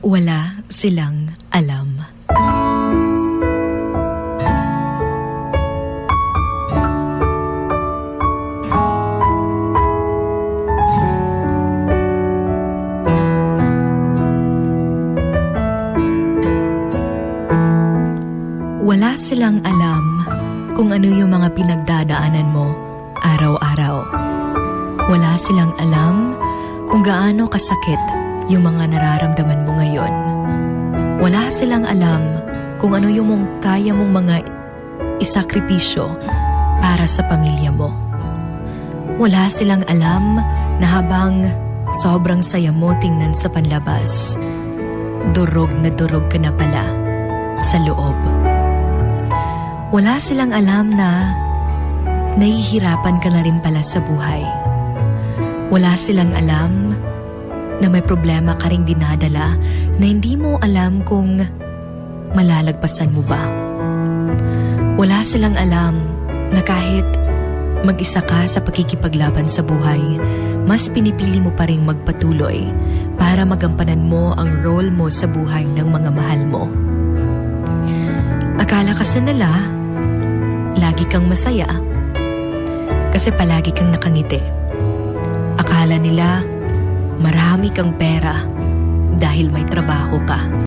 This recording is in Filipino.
Wala silang alam. Wala silang alam kung ano yung mga pinagdadaanan mo araw-araw. Wala silang alam kung gaano kasakit yung mga nararamdaman mo ngayon. Wala silang alam kung ano yung kaya mong mga isakripisyo para sa pamilya mo. Wala silang alam na habang sobrang saya mo tingnan sa panlabas, durog na durog ka na pala sa loob. Wala silang alam na nahihirapan ka na rin pala sa buhay. Wala silang alam na may problema ka ring dinadala na hindi mo alam kung malalagpasan mo ba. Wala silang alam na kahit mag-isa ka sa pagkikipaglaban sa buhay, mas pinipili mo pa rin magpatuloy para magampanan mo ang role mo sa buhay ng mga mahal mo. Akala kasi nila, lagi kang masaya kasi palagi kang nakangiti. Akala nila, marami kang pera dahil may trabaho ka.